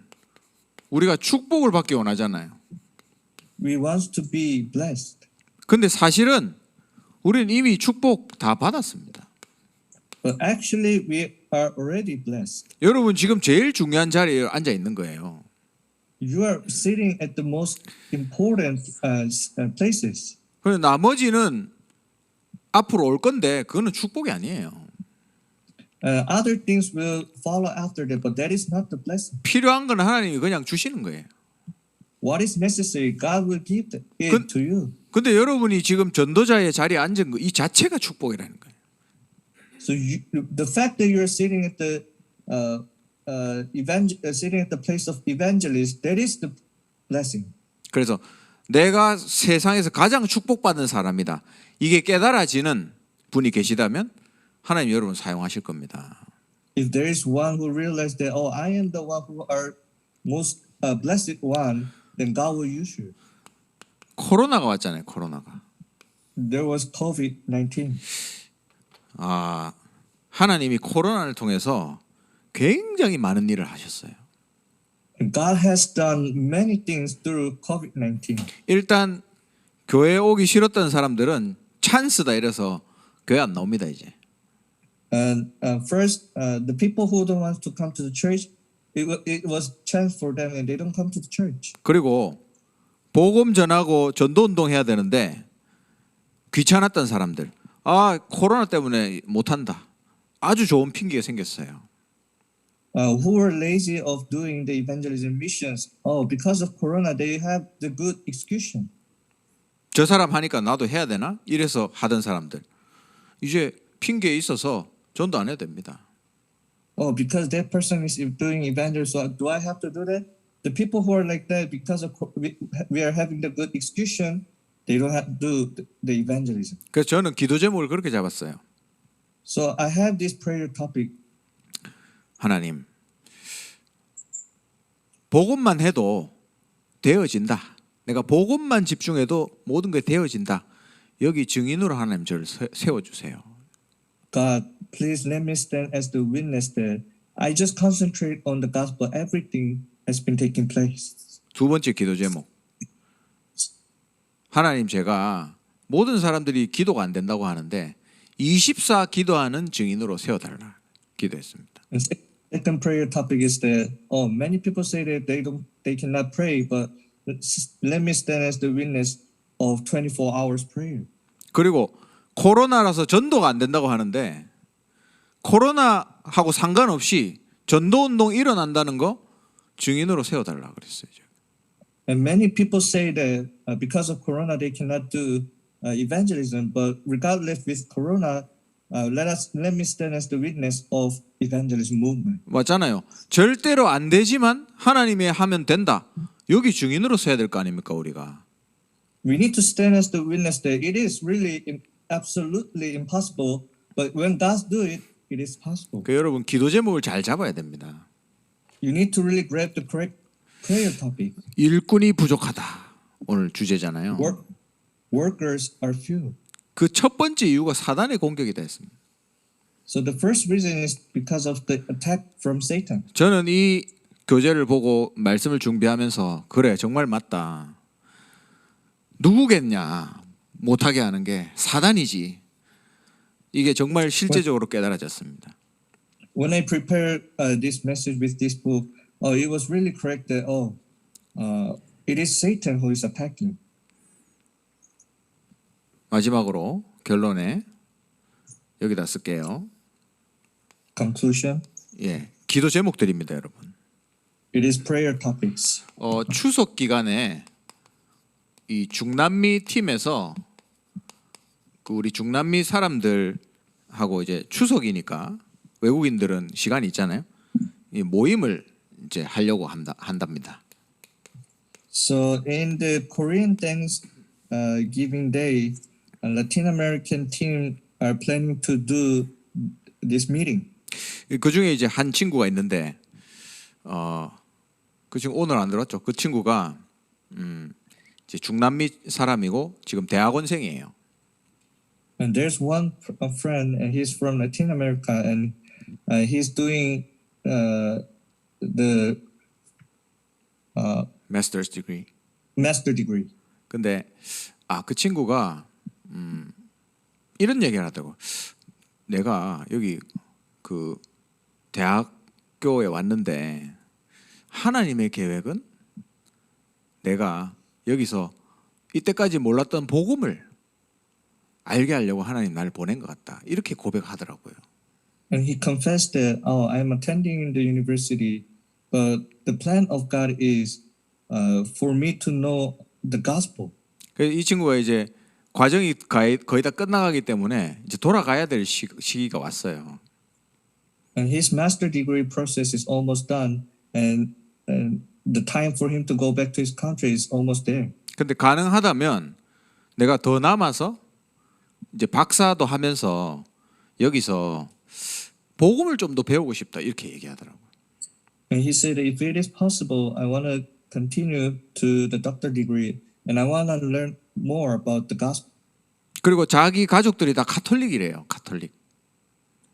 우리가 축복을 받기 원하잖아요. We want to be blessed. 근데 사실은 우리는 이미 축복 다 받았습니다. But actually, we are already blessed. 여러분 지금 제일 중요한 자리에 앉아 있는 거예요. You are sitting at the most important places. 그런데 나머지는 앞으로 올 건데 그거는 축복이 아니에요. Other things will follow after that, but that is not the blessing. 필요한 건 하나님이 그냥 주시는 거예요. What is necessary, God will give it to you. 근데 여러분이 지금 전도자의 자리에 앉은 거 이 자체가 축복이라는 거예요. So the fact that you are sitting at the sitting at the place of evangelist, that is the blessing. 그래서 내가 세상에서 가장 축복받은 사람이다. 이게 깨달아지는 분이 계시다면 하나님 여러분 사용하실 겁니다. If there is one who realizes that, oh, I am the one who are most blessed one, then God will use you. 코로나가 왔잖아요. 코로나가. There was COVID-19. 하나님이 코로나를 통해서 굉장히 많은 일을 하셨어요. And God has done many things through COVID-19. 일단 교회에 오기 싫었던 사람들은 찬스다 이래서 교회 안 나옵니다 이제. And first, the people who don't want to come to the church, it was chance for them, and they don't come to the church. 그리고 복음 전하고 전도 운동 해야 되는데 귀찮았던 사람들, 코로나 때문에 못한다. 아주 좋은 핑계가 생겼어요. Who were lazy of doing the evangelism missions. Because of Corona, they have the good excuse. 저 사람 하니까 나도 해야 되나? 이래서 하던 사람들 이제 핑계에 있어서 전도 안 해도 됩니다. Because that person is doing evangelism, so do I have to do that? The people who are like that, because of we are having the good excuse, they don't have to do the evangelism. 그래서 저는 기도 제목을 그렇게 잡았어요. So I have this prayer topic. 하나님, 복음만 해도 되어진다. 내가 복음만 집중해도 모든 게 되어진다. 여기 증인으로 하나님 저를 세워주세요. God, please let me stand as the witness that I just concentrate on the gospel. Everything has been taking place. 두 번째 기도 제목. 하나님, 제가 모든 사람들이 기도가 안 된다고 하는데 24 기도하는 증인으로 세워달라 기도했습니다. And second prayer topic is that many people say that they cannot pray, but let me stand as the witness of 24 hours prayer. 그리고 코로나라서 전도가 안 된다고 하는데 코로나하고 상관없이 전도 운동 일어난다는 거 증인으로 세워달라 그랬어요. And many people say that because of Corona they cannot do evangelism, but regardless with Corona, let me stand as the witness of evangelism movement. 맞잖아요. 절대로 안 되지만 하나님이 하면 된다. 여기 증인으로 서야 될 거 아닙니까 우리가? We need to stand as the witness that it is really absolutely impossible, but when God do it, it is possible. 그 여러분 기도 제목을 잘 잡아야 됩니다. You need to really grab the correct prayer topic. 일꾼이 부족하다. 오늘 주제잖아요. Workers are few. 그 첫 번째 이유가 사단의 공격이다 했습니다. So the first reason is because of the attack from Satan. 저는 이 교재를 보고 말씀을 준비하면서 그래 정말 맞다. 누구겠냐 못하게 하는 게 사단이지. 이게 정말 실제적으로 깨달아졌습니다. When I prepared this message with this book, it was really correct that it is Satan who is attacking. 마지막으로 결론에 여기다 쓸게요. Conclusion. 예, 기도 제목들입니다, 여러분. It is prayer topics. 추석 기간에 이 중남미 팀에서 그 우리 중남미 사람들하고 이제 추석이니까 외국인들은 시간이 있잖아요. 이 모임을 이제 하려고 한답니다. So in the Korean Thanksgiving Day, a Latin American team are planning to do this meeting. 그 중에 이제 한 친구가 있는데, 그 친구 오늘 안 들었죠? 그 친구가 이제 중남미 사람이고 지금 대학원생이에요. And there's one friend, and he's from Latin America, and he's doing the 마스터스 디그리. master degree. 근데 그 친구가 이런 얘기를 하더라고. 내가 여기 그 대학교에 왔는데 하나님의 계획은 내가 여기서 이때까지 몰랐던 복음을 알게 하려고 하나님 나를 보낸 것 같다. 이렇게 고백하더라고요. And he confessed that, I'm attending the university, but the plan of God is for me to know the gospel. 그래서 이 친구가 이제 과정이 거의 다 끝나가기 때문에 이제 돌아가야 될 시기가 왔어요. And his master degree process is almost done, and the time for him to go back to his country is almost there. 근데 가능하다면 내가 더 남아서 이제 박사도 하면서 여기서 복음을 좀 더 배우고 싶다 이렇게 얘기하더라고요. And he said, if it is possible, I want to continue to the doctor degree, and I want to learn more about the gospel. 그리고 자기 가족들이 다 가톨릭이래요. 가톨릭.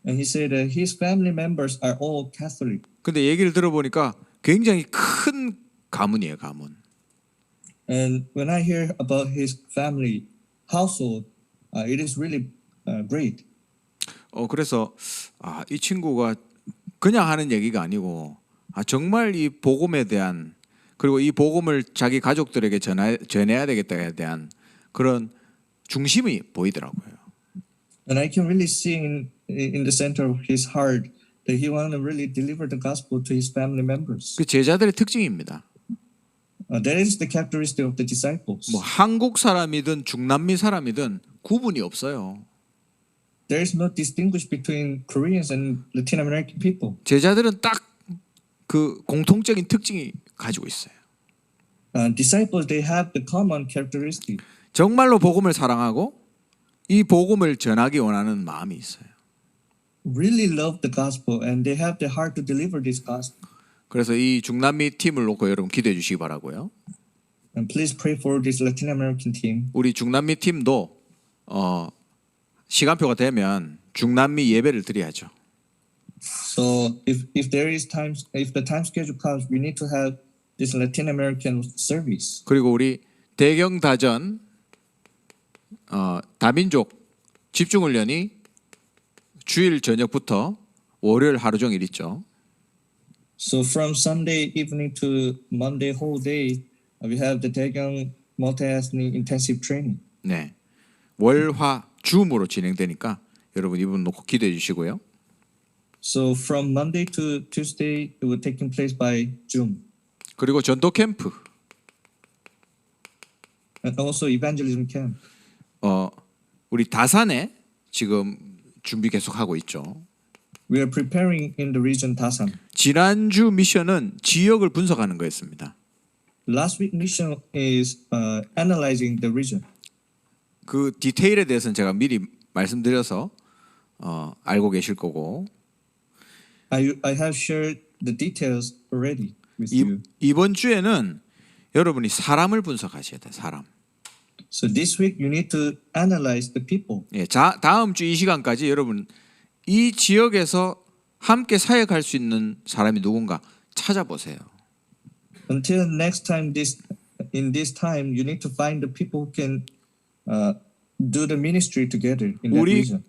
And he said that his family members are all Catholic. 근데 얘기를 들어보니까 굉장히 큰 가문이에요, 가문. And when I hear about his family household, it is really great. 그래서 이 친구가 그냥 하는 얘기가 아니고 정말 이 복음에 대한 그리고 이 복음을 자기 가족들에게 전해야 되겠다에 대한 그런 중심이 보이더라고요. And I can really see in the center of his heart that he want to really deliver the gospel to his family members. 그 제자들의 특징입니다. That is the characteristic of the disciples. 뭐 한국 사람이든 중남미 사람이든 구분이 없어요. There is no distinguish between Koreans and Latin American people. 제자들은 딱 그 공통적인 특징이 가지고 있어요. Disciples, they have the common characteristic. 정말로 복음을 사랑하고 이 복음을 전하기 원하는 마음이 있어요. Really love the gospel and they have the heart to deliver this gospel. 그래서 이 중남미 팀을 놓고 여러분 기도해 주시기 바라고요. And please pray for this Latin American team. 우리 중남미 팀도 시간표가 되면 중남미 예배를 드려야죠. So if there is time, if the time schedule comes, we need to have this Latin American service. 그리고 우리 대경 다전 다민족 집중 훈련이 주일 저녁부터 월요일 하루 종일 있죠. So from Sunday evening to Monday whole day, we have the Daegang multi-ethnic intensive training. 네, 월화 줌으로 진행되니까 여러분 이분 놓고 기도해 주시고요. So from Monday to Tuesday, it will taking place by Zoom. 그리고 전도 캠프 And also evangelism camp. 우리 다산에 지금 준비 계속 하고 있죠. We are preparing in the region Dasan. 지난주 미션은 지역을 분석하는 거였습니다. Last week mission is analyzing the region. 그 디테일에 대해서는 제가 미리 말씀드려서 알고 계실 거고 I have shared the details already with you. 이번 주에는 여러분이 사람을 분석하셔야 돼요. 사람. So this week you need to analyze the people. 예, 다음 주 이 시간까지 여러분 이 지역에서 함께 사역할 수 있는 사람이 누군가 찾아보세요. Until next time, in this time, you need to find the people who can do the ministry together in that region.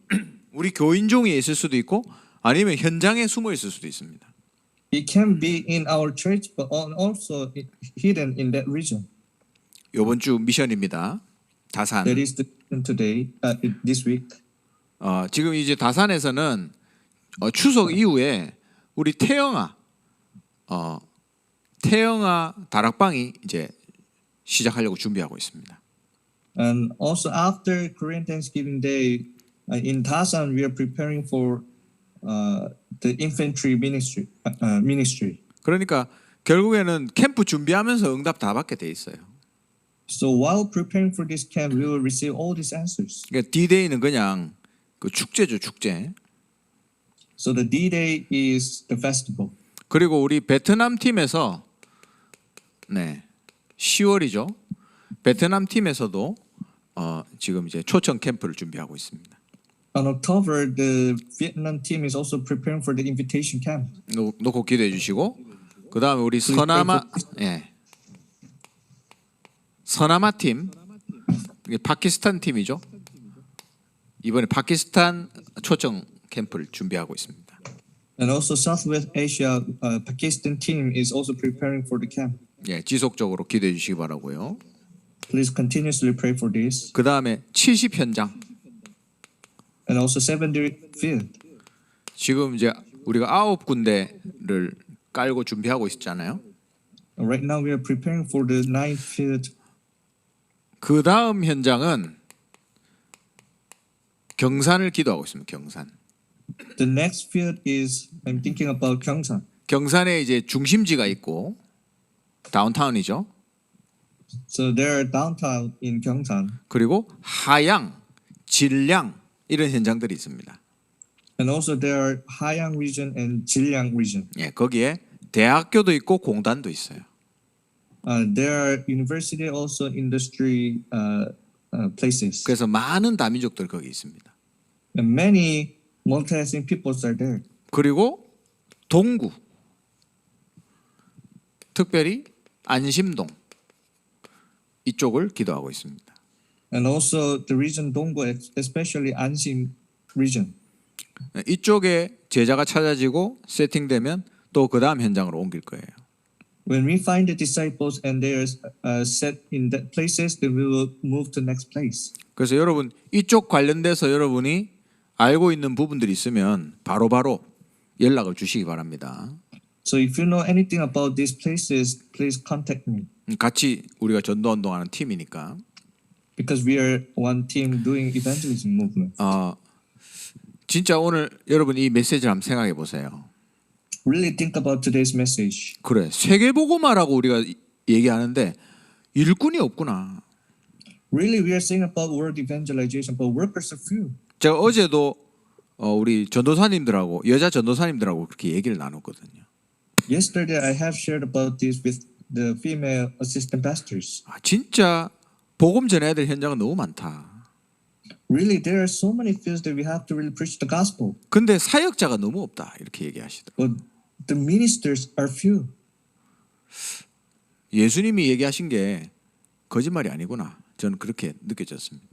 우리 교인종에 있을 수도 있고 아니면 현장에 숨어 있을 수도 있습니다. It can be in our church, but also hidden in that region. 이번 주 미션입니다. 다산. That is today, this week. 지금 이제 다산에서는 추석 이후에 우리 태영아 다락방이 이제 시작하려고 준비하고 있습니다. And also after Korean Thanksgiving Day, in Dasan, we are preparing for the infantry ministry. 그러니까 결국에는 캠프 준비하면서 응답 다 받게 돼 있어요. So while preparing for this camp, we will receive all these answers. 그러니까 D-Day는 그냥 그 축제죠, 축제. So the D-Day is the festival. 그리고 우리 베트남 팀에서 10월이죠. 베트남 팀에서도 지금 이제 초청 캠프를 준비하고 있습니다. On October, the Vietnam team is also preparing for the invitation camp. 놓고 기도해 주시고 그다음에 우리 서남아 팀 이게 파키스탄 팀이죠. 이번에 파키스탄 초청 캠프를 준비하고 있습니다. And also Southwest Asia, Pakistan team is also preparing for the camp. 예, 지속적으로 기도해 주시기 바라고요. Please continuously pray for this. 그다음에 70 현장. And also 70 field. 지금 이제 우리가 9군데를 깔고 준비하고 있잖아요. Right now we are preparing for the 9th field. 그 다음 현장은 경산을 기도하고 있습니다. 경산. The next field is I'm thinking about Gyeongsan. 경산에 이제 중심지가 있고 다운타운이죠. So there are downtown in Gyeongsan. 그리고 하양, 진량 이런 현장들이 있습니다. And also there are Hayang region and Jilyang region. 예, 거기에 대학교도 있고 공단도 있어요. There are university also industry places. 그래서 많은 다민족들 거기 있습니다. And many multi-ethnic peoples are there. 그리고 동구, 특별히 안심동 이쪽을 기도하고 있습니다. And also the region Donggu, especially Ansim region. 이쪽에 제자가 찾아지고 세팅되면 또 그 다음 현장으로 옮길 거예요. When we find the disciples and they are set in that places, then we will move to next place. 그래서 여러분 이쪽 관련돼서 여러분이 알고 있는 부분들이 있으면 바로바로 연락을 주시기 바랍니다. So if you know anything about these places, please contact me 같이 우리가 전도 운동하는 팀이니까. because we are one team doing evangelism movement. 진짜 오늘 여러분 이 메시지를 한번 생각해 보세요. Really think about today's message. 그래, 세계복음화라고 우리가 얘기하는데 일꾼이 없구나. Really, we are saying about world evangelization, but workers are few. 제가 어제도 우리 전도사님들하고 여자 전도사님들하고 그렇게 얘기를 나눴거든요. Yesterday, I have shared about this with the female assistant pastors. 진짜 복음 전해야 될 현장은 너무 많다. Really, there are so many fields that we have to really preach the gospel. 근데 사역자가 너무 없다 이렇게 얘기하시더라고요. But the ministers are few. 예수님이 얘기하신 게 거짓말이 아니구나. 저는 그렇게 느껴졌습니다.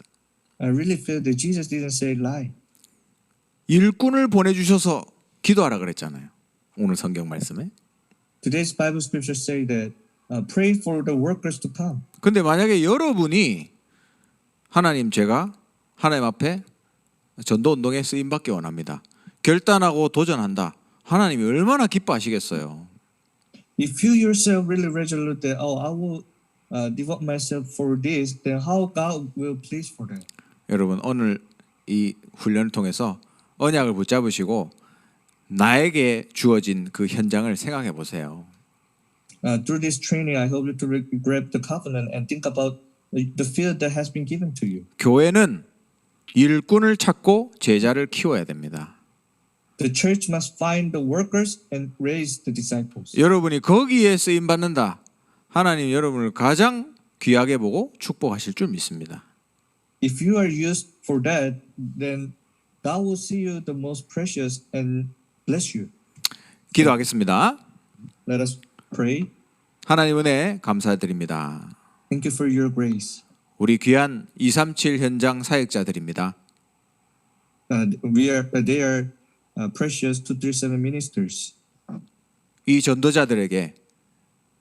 I really feel that Jesus didn't say lie. 일꾼을 보내주셔서 기도하라 그랬잖아요. 오늘 성경 말씀에. Today's Bible scriptures say that pray for the workers to come. 근데 만약에 여러분이 하나님 제가 하나님 앞에 전도 운동에 쓰임 받기 원합니다. 결단하고 도전한다. 하나님이 얼마나 기뻐하시겠어요. If you yourself really resolute that, I will devote myself for this, then how God will please for that? 여러분 오늘 이 훈련을 통해서 언약을 붙잡으시고 나에게 주어진 그 현장을 생각해 보세요. Through this training, I hope you to grab the covenant and think about the field that has been given to you. 교회는 일꾼을 찾고 제자를 키워야 됩니다. The church must find the workers and raise the disciples. 여러분이 거기에 쓰임 받는다. 하나님 여러분을 가장 귀하게 보고 축복하실 줄 믿습니다. If you are used for that, then God will see you the most precious and bless you. 기도하겠습니다. Let us pray. 하나님 은혜 감사드립니다. Thank you for your grace. 우리 귀한 237 현장 사역자들입니다. They are precious 237 ministers. 이 전도자들에게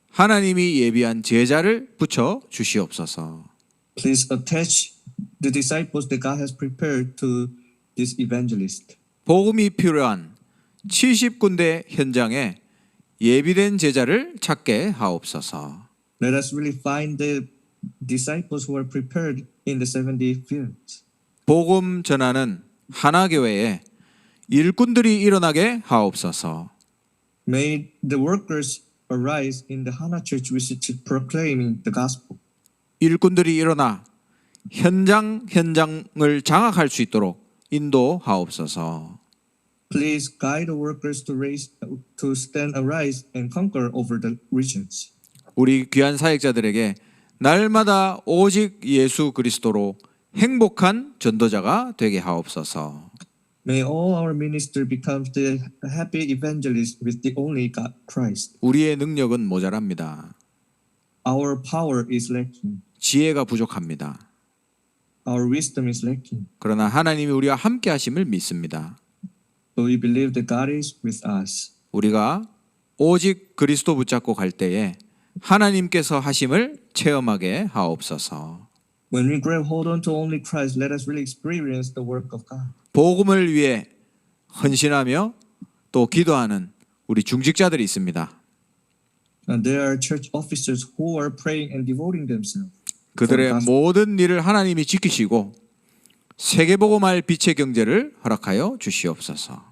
하나님이 예비한 제자를 붙여 주시옵소서. Please attach the disciples that God has prepared to this evangelist. 복음이 필요한 70군데 현장에 예비된 제자를 찾게 하옵소서. Let us really find the disciples who are prepared in the 70 fields. 복음 전하는 하나교회에 일꾼들이 일어나게 하옵소서. May the workers arise in the Hana Church which is proclaiming the gospel. 일꾼들이 일어나 현장을 장악할 수 있도록 인도하옵소서. Please guide the workers to stand arise and conquer over the regions. 우리 귀한 사역자들에게 날마다 오직 예수 그리스도로 행복한 전도자가 되게 하옵소서. May all our ministers become the happy evangelists with the only God, Christ. 우리의 능력은 모자랍니다. Our power is lacking. 지혜가 부족합니다. Our wisdom is lacking. 그러나 하나님이 우리와 함께 하심을 믿습니다. But we believe that God is with us. 우리가 오직 그리스도 붙잡고 갈 때에 하나님께서 하심을 체험하게 하옵소서. When we grab hold on to only Christ, let us really experience the work of God. 복음을 위해 헌신하며 또 기도하는 우리 중직자들이 있습니다. And there are church officers who are praying and devoting themselves. 그들의 모든 일을 하나님이 지키시고 세계복음할 빛의 경제를 허락하여 주시옵소서.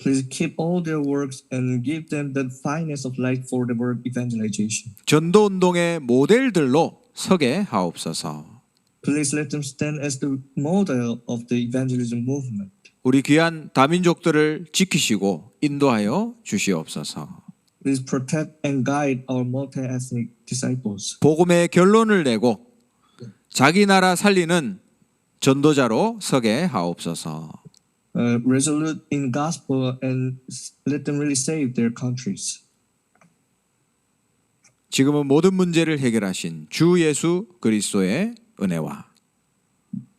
Please keep all their works and give them the fineness of light for the work evangelization. 전도 운동의 모델들로 서게 하옵소서. Please let them stand as the model of the evangelism movement. 우리 귀한 다민족들을 지키시고 인도하여 주시옵소서. Please protect and guide our multi-ethnic disciples. 복음의 결론을 내고 자기 나라 살리는 전도자로 서게 하옵소서. Resolute in gospel and let them really save their countries. 지금은 모든 문제를 해결하신 주 예수 그리스도의 은혜와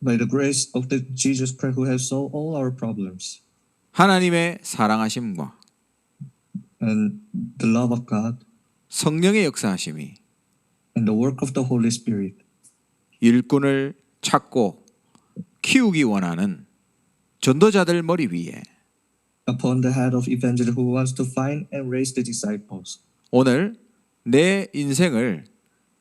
By the grace of the Jesus Christ who has solved all our problems 하나님의 사랑하심과 and the love of God 성령의 역사하심이 and the work of the Holy Spirit 일꾼을 찾고 키우기 원하는 전도자들 머리 위에 upon the head of evangelist who wants to find and raise the disciples. 오늘 내 인생을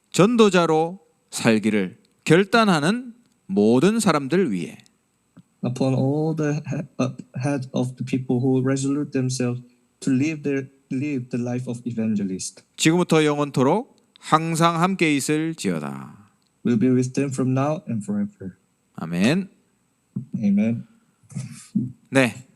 전도자로 살기를 결단하는 모든 사람들 위에 Upon all the head of the people who resolute themselves to live the life of evangelist. 지금부터 영원토록 항상 함께 있을지어다. Will be with them from now and forever. 아멘. Amen. 네.